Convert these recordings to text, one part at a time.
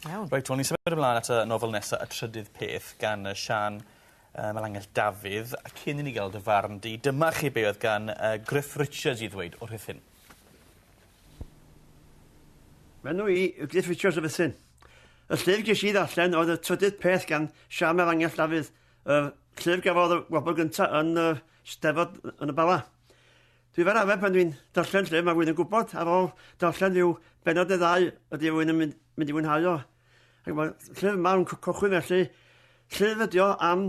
Reit, wel, ni'n symud ymlaen at y nofel nesaf, Y Trydydd Peth, gan Siân Melangell Dafydd. A cyn i ni gael dy farn di, dyma chi be oedd gan Gruff Richards i ddweud o'r hyn. Menw i Gruff Richards o Fythyn. Y llyfr ges i ddarllen oedd Y Trydydd Peth gan Siân Melangell Dafydd. Llyfr gafodd y wobl gyntaf yn Steddfod yn y Bala. Dwi fer arfer pan dwi'n darllen llyfr, mae rhywun yn gwybod ar ôl darllen rhyw benod y ddau ydy rhywun yn mynd i wynhau o. Ac mae llyfr yma yn cychwyn felly. Llyfr ydi o am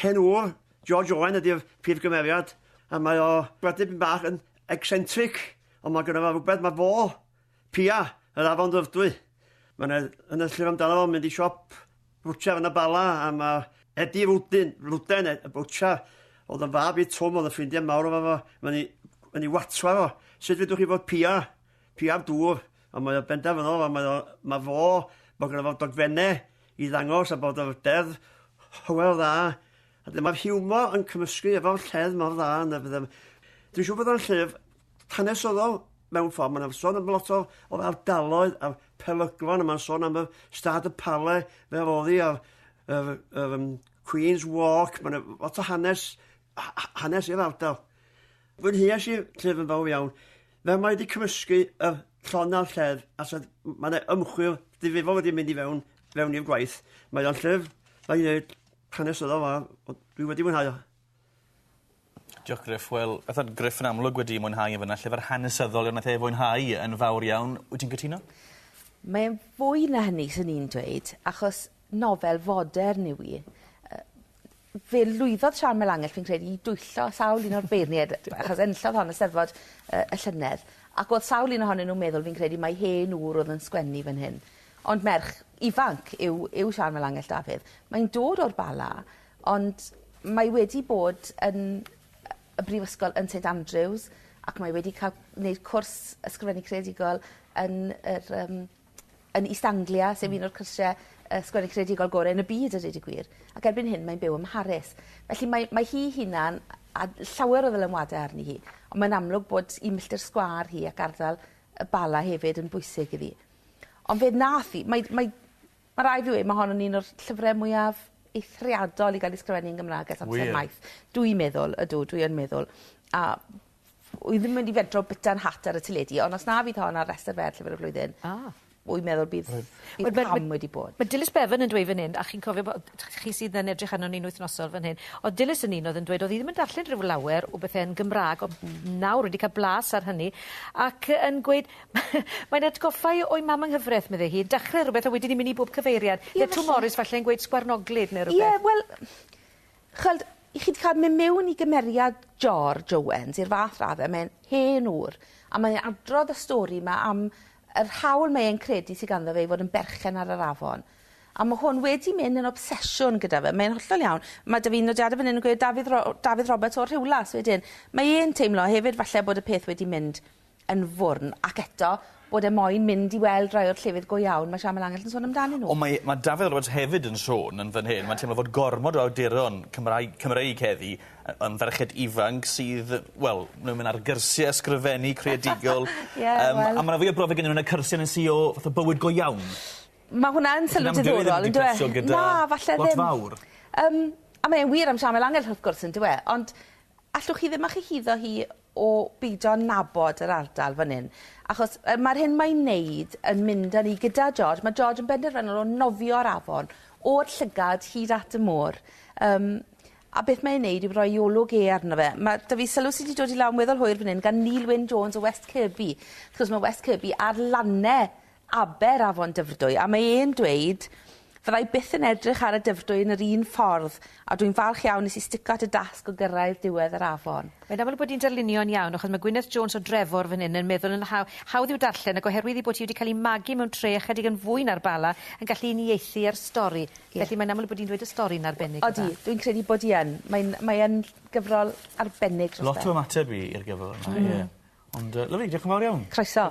henwr George Owen ydy'r prif gymeriad. A mae o gwrdd bach yn eccentric. Ond mae gynnu fo rhywbeth, mae fo Pia, yr afon ddyfdwy. Mae'n yn y llyfr amdano fo mynd i siop bwtsiar yn y Bala. A mae Eddie Rwden, y bwtsiar, oedd yn fab i Twm, oedd y ffrindiau mawr o fo. Mae'n i watswa fo. Sut fedwch chi fod Pia'r dŵr. A mae o bendafynol, a mae fo, bod gyda fo dogfennau i ddangos a bod o'r deddf hywel dda. A dyma'r hiwmor yn cymysgu efo'r lledd mor dda. Dwi'n siŵr bod o'n llyfr hanesyddol mewn ffordd. Mae'n sôn am lot o'r ardaloedd a'r pelygron, a mae'n sôn am y stad y pale fe roedd hi, a'r Queen's Walk. Mae'n lot o hanes i'r ardal. Fwy'n hias i'r llyfr yn fawr iawn. Fe mae wedi cymysgu y llon a'r lledd, a mae'n ymchwil difrifol wedi mynd i fewn i'r gwaith. Mae o'n llyfr, mae'n gwneud hanesyddol fa, dwi wedi mwynhau o. Diolch, Gruff. Wel, oedd Gruff yn amlwg wedi mwynhau yn fyna, llyfr hanesyddol yn ei fwynhau yn fawr iawn. Wyt ti'n cytuno? Mae'n fwy na hynny, sy'n ni'n dweud, achos nofel fodern yw i. Fe lwyddodd Siân Melangell, fi'n credu, i dwyllo sawl un o'r beirniad, achos enillodd hon y Steddfod y llynedd. Ac oedd sawl un ohonyn nhw'n meddwl, fi'n credu, mai hen ŵr oedd yn sgwennu fan hyn. Ond merch ifanc yw Siân Melangell Dafydd. Mae'n dod o'r Bala, ond mae wedi bod yn y brifysgol yn St Andrews, ac mae wedi cael gwneud cwrs ysgrifennu creadigol yn East Anglia, sef un o'r cyrsiau ysgrifennu creadigol gorau yn y byd, a dweud y gwir. Ac erbyn hyn, mae'n byw ym Mharis. Felly mae hi hunan, a llawer o ddylanwadau arni hi, ond mae'n amlwg bod i milltir sgwar hi ac ardal y Bala hefyd yn bwysig iddi. Ond fe nath hi, mae rai fi wedi, mae hon yn un o'r llyfrau mwyaf eithriadol i gael ei sgrifennu yn Gymraeg ers amser maith. Dwi'n meddwl, dwi'n meddwl. A wy ddim yn mynd i fedro bita'n hat ar y teledu, ond os na fydd hon ar restr fer llyfr y flwyddyn, wy'n meddwl bydd pam wedi bod. Mae Dilys Bevan yn dweud fan hyn, a chi'n cofio bod chi sydd yn edrych arno ni'n wythnosol fan hyn, o Dilys yn un oedd yn dweud, oedd hi ddim yn darllen rhyw lawer o bethau yn Gymraeg, o nawr wedi cael blas ar hynny, ac yn gweud, mae'n atgoffau o'i mam yng nghyfraith, meddai hi, dechrau rhywbeth a wedi ni'n mynd i bob cyfeiriad. Neu Twm Morris falle yn gweud sgwarnoglid neu rhywbeth. Wel, chyd, i chi wedi cael mynd mewn i gymeriad George Owens, i'r fath raddau, mae'n hen ŵr, a mae'n adrodd y stori yma am yr hawl mae'n credu sydd ganddo fe i fod yn berchen ar yr afon. A mae hwn wedi mynd yn obsesiwn gyda fe. Mae'n hollol iawn. Mae da fi'n nodiadau fan hyn yn gweud David Roberts o'r Rhywlas wedyn. Mae e'n teimlo hefyd falle bod y peth wedi mynd yn fwrn. Ac eto, bod e moyn mynd i weld rai o'r llefydd go iawn. Mae Siân Melangell yn sôn amdanyn nhw. Ond mae David Roberts hefyd yn sôn yn fan hyn. Mae'n teimlo fod gormod o awduron Cymreig heddi yn ferched ifanc sydd, wel, nhw'n mynd ar gyrsiau ysgrifennu creadigol. A mae'n fwy o brofiad gen nhw'n y cyrsiau yn si o bywyd go iawn. Mae hwnna'n sylw diddorol, yn dweud? Na, falle ddim. Lot fawr. A mae'n wir am Siân Melangell wrth gwrs, yn dweud? Ond allwch chi ddim a'ch hyddo hi o beidio nabod yr ardal fan hyn. Achos mae'r hyn mae'n neud yn mynd â ni gyda George. Mae George yn benderfynol o nofio'r afon, o'r llygad hyd at y môr. A beth mae'n neud yw roi olwg arno fe. Mae da fi sylw sydd wedi dod i lawn weddol hwyr fan hyn gan Neil Wyn Jones o West Kirby. Chos mae West Kirby ar lannau aber afon Dyfrdwy. A mae e'n dweud, fyddai byth yn edrych ar y Dyfrdwy yn yr un ffordd, a dwi'n falch iawn nes i stico at y dasg o gyrraedd diwedd yr afon. Mae'n amlwg bod hi'n darlunio'n iawn, achos mae Gwyneth Jones o Drefor fan hyn yn meddwl yn hawdd i'w darllen, ac oherwydd i bod hi wedi cael ei magu mewn tre chydig yn fwy na'r Bala, yn gallu uniaethu ar stori. Felly mae'n amlwg bod hi'n dweud y stori'n arbennig. Odi, dwi'n credu bod hi yn. Mae'n gyfrol arbennig. Lot o ymateb i'r gyfrol yma, ie. Ond, lyfli, diolch yn fawr iawn. Croeso.